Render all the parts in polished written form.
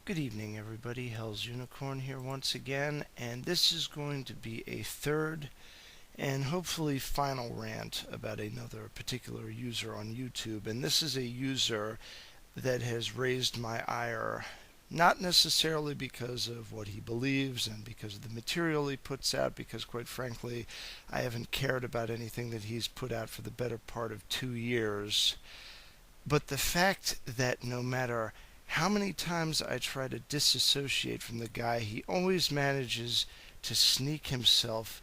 Good evening, everybody. Hell's Unicorn here once again, and this is going to be a third and hopefully final rant about another particular user on YouTube. And this is a user that has raised my ire, not necessarily because of what he believes and because of the material he puts out, because quite frankly, I haven't cared about anything that he's put out for the better part of 2 years. But the fact that no matter how many times I try to disassociate from the guy, he always manages to sneak himself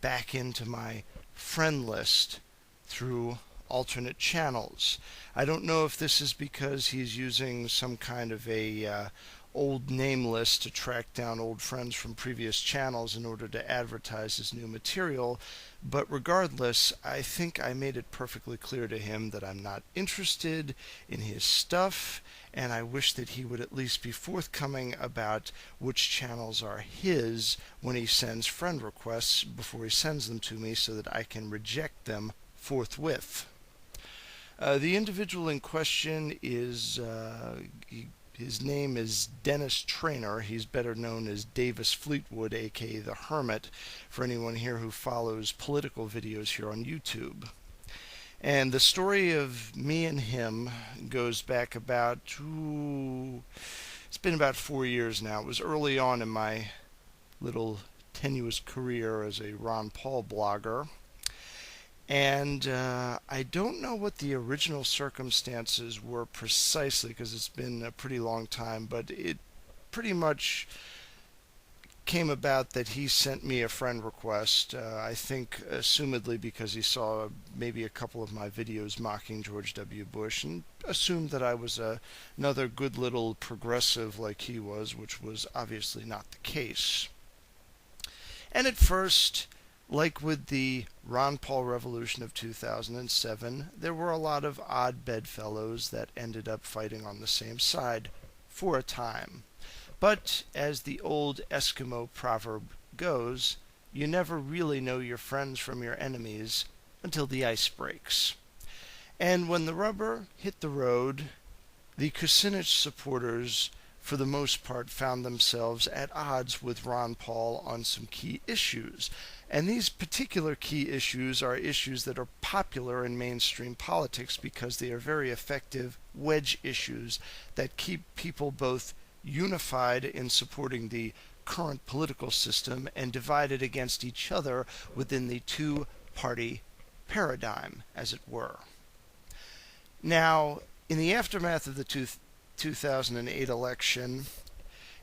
back into my friend list through alternate channels. I don't know if this is because he's using some kind of a old name list to track down old friends from previous channels in order to advertise his new material, but regardless, I think I made it perfectly clear to him that I'm not interested in his stuff, and I wish that he would at least be forthcoming about which channels are his when he sends friend requests before he sends them to me so that I can reject them forthwith. The individual in question is his name is Dennis Trainor. He's better known as Davis Fleetwood, aka the Hermit, for anyone here who follows political videos here on YouTube. And the story of me and him goes back about, it's been about 4 years now. It was early on in my little tenuous career as a Ron Paul blogger. And I don't know what the original circumstances were precisely because it's been a pretty long time, but it pretty much came about that he sent me a friend request, I think assumedly because he saw maybe a couple of my videos mocking George W. Bush and assumed that I was another good little progressive like he was, which was obviously not the case. And at first, like with the Ron Paul Revolution of 2007, there were a lot of odd bedfellows that ended up fighting on the same side for a time. But as the old Eskimo proverb goes, you never really know your friends from your enemies until the ice breaks. And when the rubber hit the road, the Kucinich supporters, for the most part, found themselves at odds with Ron Paul on some key issues. And these particular key issues are issues that are popular in mainstream politics because they are very effective wedge issues that keep people both unified in supporting the current political system and divided against each other within the two-party paradigm, as it were. Now, in the aftermath of the 2008 election,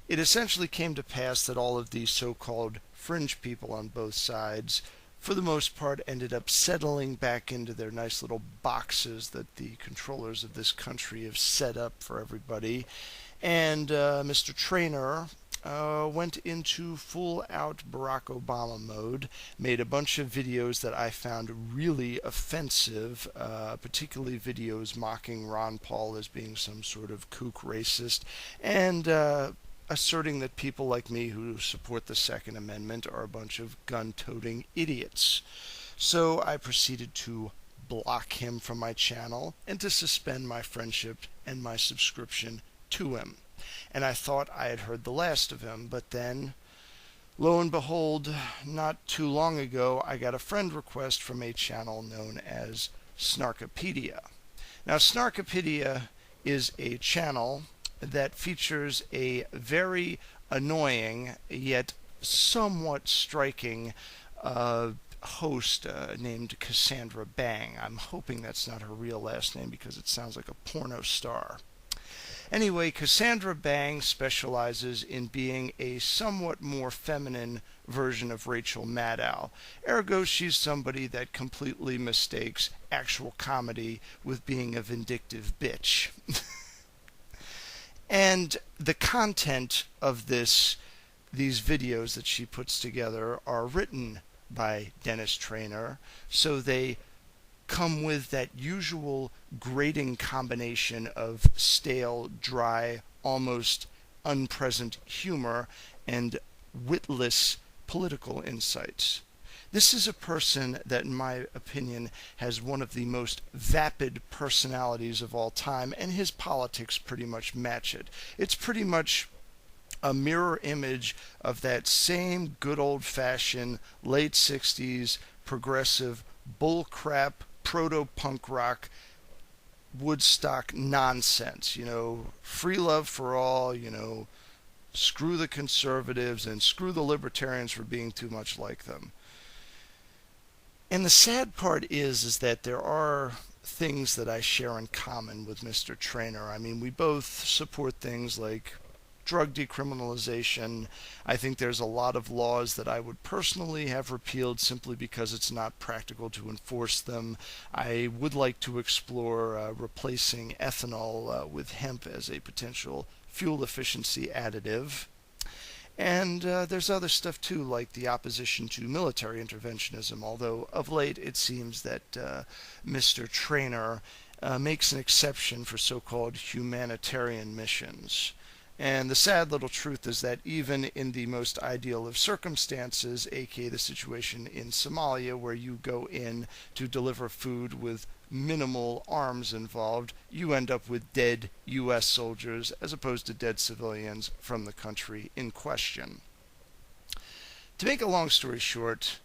it essentially came to pass that all of these so-called fringe people on both sides, for the most part, ended up settling back into their nice little boxes that the controllers of this country have set up for everybody. And Mr. Trainor went into full-out Barack Obama mode, made a bunch of videos that I found really offensive, particularly videos mocking Ron Paul as being some sort of kook racist, and asserting that people like me who support the Second Amendment are a bunch of gun-toting idiots. So I proceeded to block him from my channel and to suspend my friendship and my subscription to him. And I thought I had heard the last of him, but then, lo and behold, not too long ago, I got a friend request from a channel known as Snarkopedia. Now, Snarkopedia is a channel that features a very annoying yet somewhat striking host named Cassandra Bang. I'm hoping that's not her real last name because it sounds like a porno star. Anyway, Cassandra Bang specializes in being a somewhat more feminine version of Rachel Maddow. Ergo, she's somebody that completely mistakes actual comedy with being a vindictive bitch. And the content of these videos that she puts together are written by Dennis Trainor, so they come with that usual grating combination of stale, dry, almost unpresent humor and witless political insights. This is a person that, in my opinion, has one of the most vapid personalities of all time, and his politics pretty much match it. It's pretty much a mirror image of that same good old fashioned late 60s progressive bullcrap proto punk rock Woodstock nonsense. Free love for all, screw the conservatives and screw the libertarians for being too much like them. And the sad part is that there are things that I share in common with Mr. Trainor. I mean, we both support things like drug decriminalization. I think there's a lot of laws that I would personally have repealed simply because it's not practical to enforce them. I would like to explore replacing ethanol with hemp as a potential fuel efficiency additive. And there's other stuff too, like the opposition to military interventionism, although of late it seems that Mr. Trainor makes an exception for so-called humanitarian missions. And the sad little truth is that even in the most ideal of circumstances, aka the situation in Somalia, where you go in to deliver food with minimal arms involved, you end up with dead U.S. soldiers as opposed to dead civilians from the country in question. To make a long story short,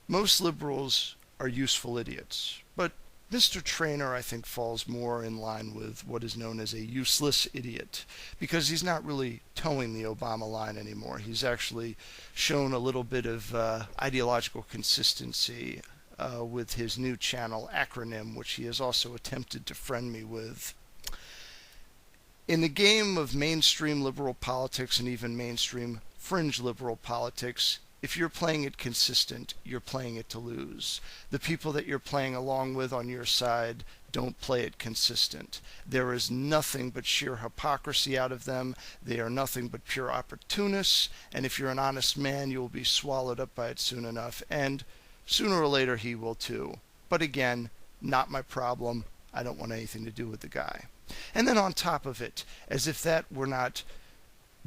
most liberals are useful idiots, but Mr. Trainor, I think, falls more in line with what is known as a useless idiot, because he's not really towing the Obama line anymore. He's actually shown a little bit of ideological consistency with his new channel, Acronym, which he has also attempted to friend me with. In the game of mainstream liberal politics and even mainstream fringe liberal politics, if you're playing it consistent, you're playing it to lose. The people that you're playing along with on your side don't play it consistent. There is nothing but sheer hypocrisy out of them. They are nothing but pure opportunists, and if you're an honest man, you'll be swallowed up by it soon enough, and sooner or later he will too. But again, not my problem. I don't want anything to do with the guy. And then on top of it, as if that were not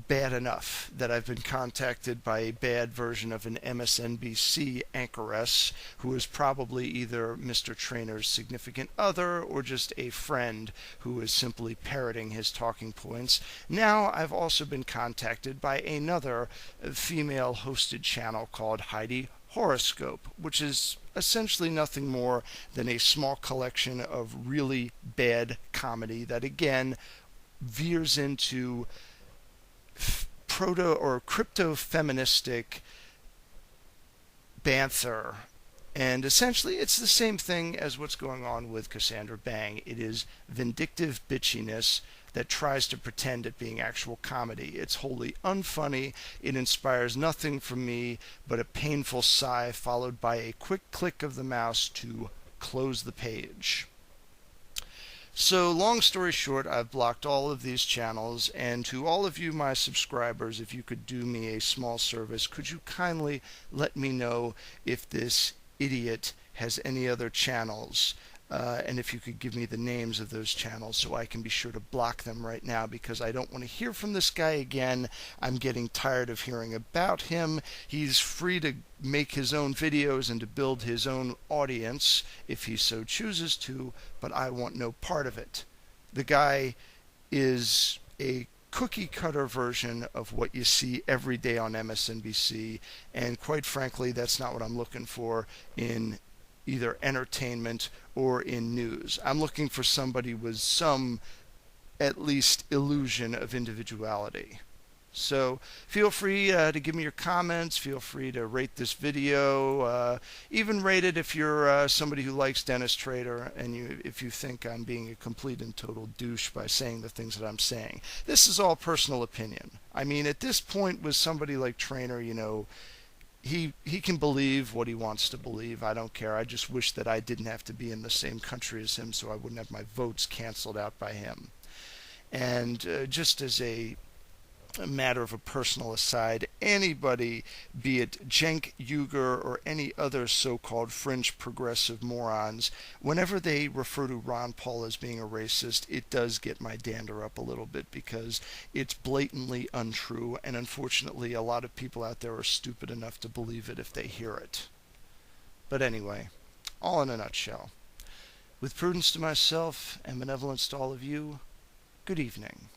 bad enough, that I've been contacted by a bad version of an MSNBC anchoress who is probably either Mr. Trainor's significant other or just a friend who is simply parroting his talking points. Now I've also been contacted by another female hosted channel called Heidi Horoscope, which is essentially nothing more than a small collection of really bad comedy that again veers into proto or crypto-feministic banther. And essentially it's the same thing as what's going on with Cassandra Bang. It is vindictive bitchiness that tries to pretend at being actual comedy. It's wholly unfunny. It inspires nothing from me but a painful sigh followed by a quick click of the mouse to close the page. So long story short, I've blocked all of these channels, and to all of you, my subscribers, if you could do me a small service, could you kindly let me know if this idiot has any other channels, and if you could give me the names of those channels so I can be sure to block them right now, because I don't want to hear from this guy again. I'm getting tired of hearing about him. He's free to make his own videos and to build his own audience if he so chooses to, but I want no part of it. The guy is a cookie cutter version of what you see every day on MSNBC, and quite frankly, that's not what I'm looking for in either entertainment or in news. I'm looking for somebody with some, at least, illusion of individuality. So feel free to give me your comments. Feel free to rate this video. Even rate it if you're somebody who likes Dennis Trainor and if you think I'm being a complete and total douche by saying the things that I'm saying. This is all personal opinion. I mean, at this point with somebody like Trainor, he can believe what he wants to believe. I don't care. I just wish that I didn't have to be in the same country as him so I wouldn't have my votes canceled out by him. And just as a matter of a personal aside, anybody, be it Cenk Uygur or any other so-called fringe progressive morons, whenever they refer to Ron Paul as being a racist, it does get my dander up a little bit because it's blatantly untrue, and unfortunately a lot of people out there are stupid enough to believe it if they hear it. But anyway, all in a nutshell. With prudence to myself and benevolence to all of you, good evening.